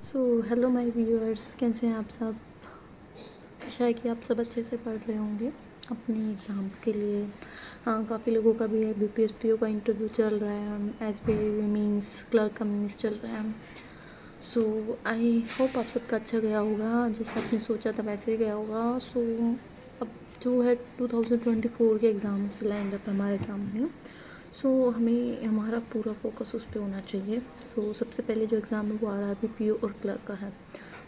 Hello my viewers, कैसे हैं आप सब। आशा है कि आप सब अच्छे से पढ़ रहे होंगे अपने एग्ज़ाम्स के लिए। हाँ, काफ़ी लोगों का भी है, बीपीएसपीओ का इंटरव्यू चल रहा है, एसबीआई मींस क्लर्क का मींस चल रहा है। आई होप आप सबका अच्छा गया होगा, जैसे आपने सोचा था वैसे ही गया होगा। अब जो है 2024 के एग्ज़ाम्स लाइंड अप हमारे सामने। हमें हमारा पूरा फोकस उस पर होना चाहिए। सबसे पहले जो एग्ज़ाम है वो आरआरबी और क्लर्क का है।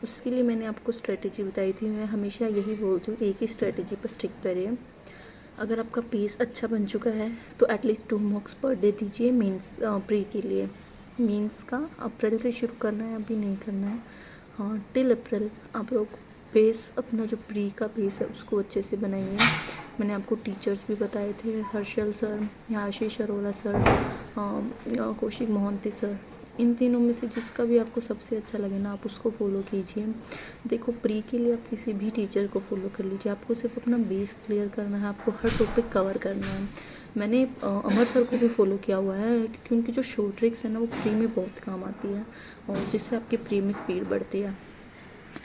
उसके लिए मैंने आपको स्ट्रेटेजी बताई थी। मैं हमेशा यही बोलती हूँ, एक ही स्ट्रेटेजी पर स्टिक करिए। अगर आपका पेस अच्छा बन चुका है तो एटलीस्ट 2 मॉक्स पर डे दीजिए मीन्स प्री के लिए। मीन्स का अप्रैल से शुरू करना है, अभी नहीं करना है। हाँ, टिल अप्रैल आप लोग बेस अपना जो प्री का बेस है उसको अच्छे से बनाइए। मैंने आपको टीचर्स भी बताए थे, हर्षल सर या आशीष अरोड़ा सर, कौशिक मोहंती सर। इन तीनों में से जिसका भी आपको सबसे अच्छा लगे ना, आप उसको फॉलो कीजिए। देखो, प्री के लिए आप किसी भी टीचर को फॉलो कर लीजिए, आपको सिर्फ अपना बेस क्लियर करना है, आपको हर टॉपिक कवर करना है। मैंने अमर सर को भी फॉलो किया हुआ है, क्योंकि उनकी जो शॉर्ट ट्रिक्स है ना वो प्री में बहुत काम आती है और जिससे आपकी प्री में स्पीड बढ़ती है।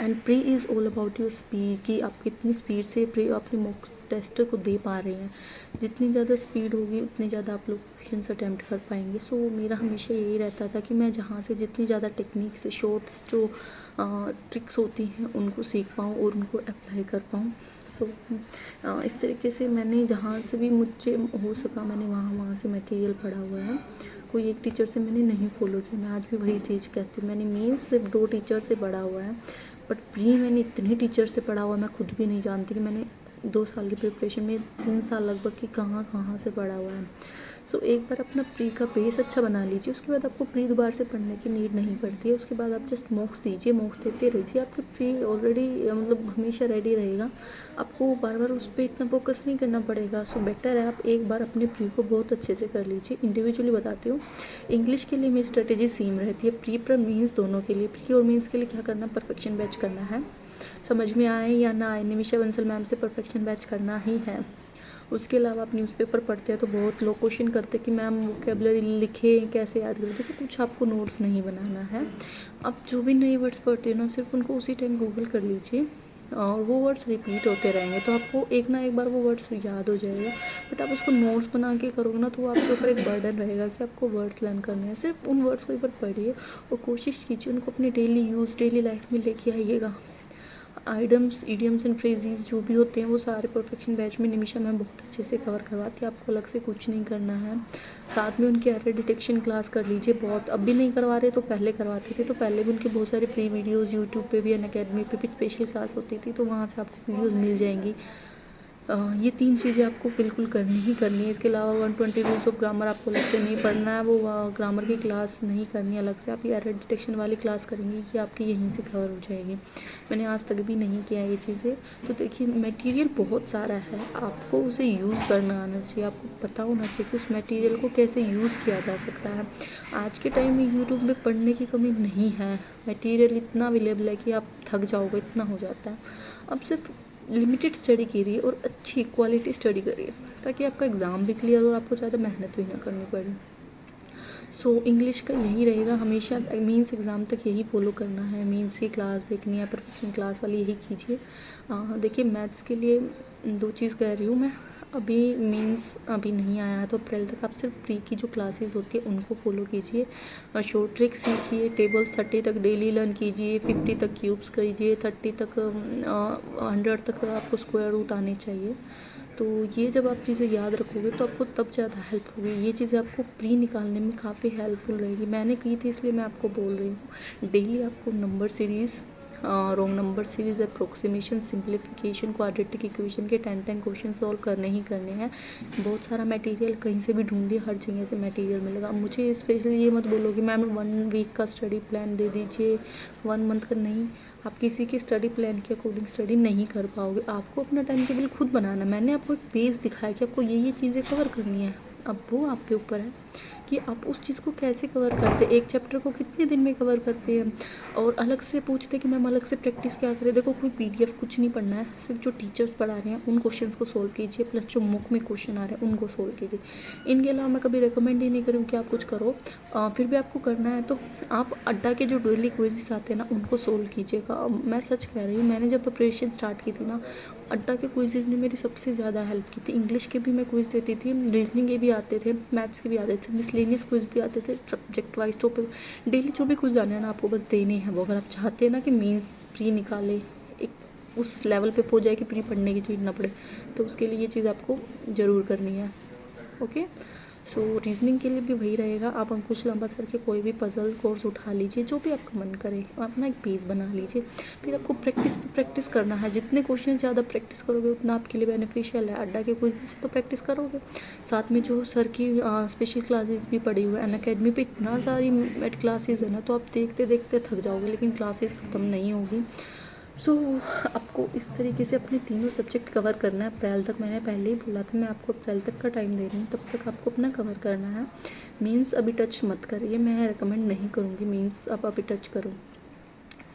And pre is all about your speed, कि आप कितनी स्पीड से प्री अपने मॉक टेस्ट को दे पा रहे हैं। जितनी ज़्यादा स्पीड होगी उतनी ज़्यादा आप लोग क्वेश्चन अटैम्प्ट कर पाएंगे। मेरा हमेशा यही रहता था कि मैं जहाँ से जितनी ज़्यादा टेक्निक से शॉर्ट्स जो ट्रिक्स होती हैं उनको सीख पाऊँ और उनको अप्लाई कर पाऊँ। इस तरीके से मैंने जहाँ से भी मुझे हो सका मैंने वहाँ से मटेरियल पढ़ा हुआ है। कोई एक टीचर से मैंने नहीं फॉलो किया, मैं आज भी वही चीज़ कहती हूँ। मैंने मीन्स सिर्फ 2 टीचर से पढ़ा हुआ है, बट प्री मैंने इतने टीचर से पढ़ा हुआ मैं खुद भी नहीं जानती कि मैंने 2 साल की प्रिपरेशन में 3 साल लगभग कि कहाँ कहाँ से पढ़ा हुआ है। एक बार अपना प्री का बेस अच्छा बना लीजिए, उसके बाद आपको प्री दोबारा से पढ़ने की नीड नहीं पड़ती है। उसके बाद आप जस्ट मॉक्स दीजिए, मॉक्स देते रहिए, आपकी प्री ऑलरेडी मतलब हमेशा रेडी रहेगा। आपको बार बार उस पर इतना फोकस नहीं करना पड़ेगा। बेटर है आप एक बार अपने प्री को बहुत अच्छे से कर लीजिए। इंडिविजुअली बताती हूँ, इंग्लिश के लिए मेरी स्ट्रेटेजी सेम रहती है, प्री पर मीन्स दोनों के लिए। प्री और मीन्स के लिए क्या करना, परफेक्शन बैच करना है। समझ में आए या ना आए, निमिषा बंसल मैम से परफेक्शन बैच करना ही है। उसके अलावा आप न्यूज़पेपर पढ़ते हैं तो बहुत लोग क्वेश्चन करते हैं कि मैम वोकेबलरी लिखे कैसे याद करते, तो कुछ आपको नोट्स नहीं बनाना है। आप जो भी नए वर्ड्स पढ़ते हो ना, सिर्फ उनको उसी टाइम गूगल कर लीजिए और वो वर्ड्स रिपीट होते रहेंगे, तो आपको एक ना एक बार वो वर्ड्स याद हो जाएगा। बट आप उसको नोट्स बना के करोगे ना तो वो आपके ऊपर एक बर्डन रहेगा कि आपको वर्ड्स लर्न करने हैं। सिर्फ उन वर्ड्स को एक बार पढ़िए और कोशिश कीजिए उनको अपनी डेली यूज़ डेली लाइफ में लेके आइएगा। आइडम्स, इडियम्स एंड फ्रेजेस जो भी होते हैं वो सारे परफेक्शन बैच में निमिषा मैम बहुत अच्छे से कवर करवाती है, आपको अलग से कुछ नहीं करना है। साथ में उनकी एरर डिटेक्शन क्लास कर लीजिए, बहुत अब भी नहीं करवा रहे तो पहले करवाते थे, तो पहले भी उनके बहुत सारे फ्री वीडियोस यूट्यूब पे भी, अनअकैडमी पे भी स्पेशल क्लास होती थी, तो वहाँ से आपको वीडियोज़ मिल जाएंगी। ये 3 चीज़ें आपको बिल्कुल करनी ही करनी है। इसके अलावा 120 रूल्स ऑफ ग्रामर आपको अलग से नहीं पढ़ना है, वो ग्रामर की क्लास नहीं करनी अलग से, आप ये एरर डिटेक्शन वाली क्लास करेंगे कि आपकी यहीं से कवर हो जाएगी। मैंने आज तक भी नहीं किया ये चीज़ें। तो देखिए, मटेरियल बहुत सारा है, आपको उसे यूज़ करना आना चाहिए, आपको पता होना चाहिए कि उस मटेरियल को कैसे यूज़ किया जा सकता है। आज के टाइम में यूट्यूब में पढ़ने की कमी नहीं है, मटेरियल इतना अवेलेबल है कि आप थक जाओगे, इतना हो जाता है। अब सिर्फ लिमिटेड स्टडी कीजिए और अच्छी क्वालिटी स्टडी करिए, ताकि आपका एग्ज़ाम भी क्लियर हो और आपको ज़्यादा मेहनत भी ना करनी पड़े। इंग्लिश का यही रहेगा हमेशा, मीन्स एग्ज़ाम तक यही फॉलो करना है। मीन्स की क्लास देखनी है, परफेक्शन क्लास वाली, यही कीजिए। देखिए, मैथ्स के लिए 2 चीज़ कह रही हूँ मैं। अभी मीन्स अभी नहीं आया है तो अप्रैल तक आप सिर्फ प्री की जो क्लासेस होती है उनको फॉलो कीजिए। शॉर्ट ट्रिक सीखिए, टेबल्स 30 तक डेली लर्न कीजिए, 50 तक क्यूब्स कीजिए, 30 तक 100 तक आपको स्क्वायर रूट आने चाहिए। तो ये जब आप चीज़ें याद रखोगे तो आपको तब ज़्यादा हेल्प होगी। ये चीज़ें आपको प्री निकालने में काफ़ी हेल्पफुल रहेगी। मैंने की थी इसलिए मैं आपको बोल रही हूँ। डेली आपको number series, wrong number series, approximation, simplification, quadratic equation के 10 क्वेश्चन सॉल्व करने ही करने हैं। बहुत सारा मटेरियल कहीं से भी ढूंढिए, हर जगह से मटेरियल मिलेगा। मुझे स्पेशली ये मत बोलो कि मैम 1 वीक का स्टडी प्लान दे दीजिए, 1 मंथ का नहीं। आप किसी के स्टडी प्लान के अकॉर्डिंग स्टडी नहीं कर पाओगे, आपको अपना टाइम टेबल खुद बनाना। मैंने आपको एक पेज दिखाया कि आपको ये चीज़ें कवर करनी है, अब वो आपके ऊपर है। कि आप उस चीज़ को कैसे कवर करते हैं, एक चैप्टर को कितने दिन में कवर करते हैं। और अलग से पूछते कि मैम अलग से प्रैक्टिस क्या करें। देखो कोई PDF कुछ नहीं पढ़ना है, सिर्फ जो टीचर्स पढ़ा रहे हैं उन क्वेश्चंस को सोल्व कीजिए, प्लस जो मुक में क्वेश्चन आ रहे हैं उनको सोल्व कीजिए। इनके अलावा मैं कभी रिकमेंड ही नहीं करूँ कि आप कुछ करो। फिर भी आपको करना है तो आप अड्डा के जो डेली क्विज़ आते हैं ना उनको सोल्व कीजिएगा। मैं सच कह रही हूँ, मैंने जब प्रिपरेशन स्टार्ट की थी ना, अड्डा के क्विज़ ने मेरी सबसे ज़्यादा हेल्प की थी। इंग्लिश के भी मैं क्विज़ देती थी, रीजनिंग के भी आते थे, मैथ्स के भी आते थे, मिसलेनियस क्विज़ भी आते थे, सब्जेक्ट वाइज टॉपिक। डेली जो भी क्विज़ आने हैं ना आपको बस देने हैं वो, अगर आप चाहते हैं ना कि मेंस प्री निकाले, एक उस लेवल पे पहुंच जाए कि प्री पढ़ने की चीज़ ना पड़े, तो उसके लिए ये चीज़ आपको ज़रूर करनी है। ओके, सो रीजनिंग के लिए भी वही रहेगा। आप अंकुश लांबा सर के कोई भी पजल कोर्स उठा लीजिए, जो भी आपका मन करे, अपना एक पेज बना लीजिए। फिर आपको प्रैक्टिस पे प्रैक्टिस करना है, जितने क्वेश्चन ज़्यादा प्रैक्टिस करोगे उतना आपके लिए बेनिफिशियल है। अड्डा के क्विज़ से तो प्रैक्टिस करोगे, साथ में जो सर की स्पेशल क्लासेस भी पड़ी हुई है। अनअकैडमी पे इतना सारी मेड क्लासेस है ना, तो आप देखते देखते थक जाओगे, लेकिन क्लासेस ख़त्म नहीं होगी। सो आपको इस तरीके से अपने तीनों सब्जेक्ट कवर करना है अप्रैल तक। मैंने पहले ही बोला था मैं आपको अप्रैल तक का टाइम दे रही हूँ, तब तक आपको अपना कवर करना है। मीन्स अभी टच मत करिए, मैं रिकमेंड नहीं करूँगी मीन्स आप अभी टच करो।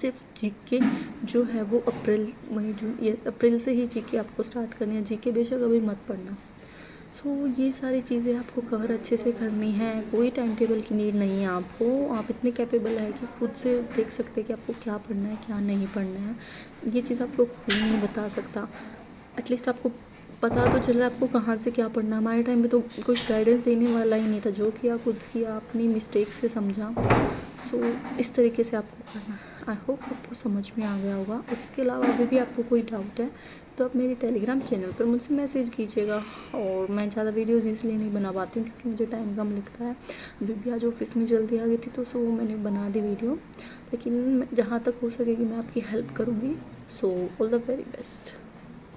सिर्फ जीके जो है वो अप्रैल मई जून ये अप्रैल से ही जीके आपको स्टार्ट करनी है। जीके बेशक अभी मत पढ़ना। सो ये सारी चीज़ें आपको कवर अच्छे से करनी है, कोई टाइम टेबल की नीड नहीं है आपको। आप इतने कैपेबल है कि खुद से देख सकते हैं कि आपको क्या पढ़ना है क्या नहीं पढ़ना है। ये चीज़ आपको कोई नहीं बता सकता। एटलीस्ट आपको पता तो चल रहा है आपको कहाँ से क्या पढ़ना है। हमारे टाइम में तो कोई गाइडेंस देने वाला ही नहीं था, जो किया खुद किया, अपनी मिस्टेक से समझा। सो इस तरीके से आपको करना है। आई होप आपको समझ में आ गया होगा। और इसके अलावा अभी भी आपको कोई डाउट है तो आप मेरे टेलीग्राम चैनल पर मुझसे मैसेज कीजिएगा। और मैं ज़्यादा वीडियोस इसलिए नहीं बना पाती हूँ क्योंकि मुझे टाइम कम लगता है। अभी भी आज ऑफिस में जल्दी आ गई थी तो सो मैंने बना दी वीडियो, लेकिन जहाँ तक हो सकेगी मैं आपकी हेल्प करूँगी। So all the very best.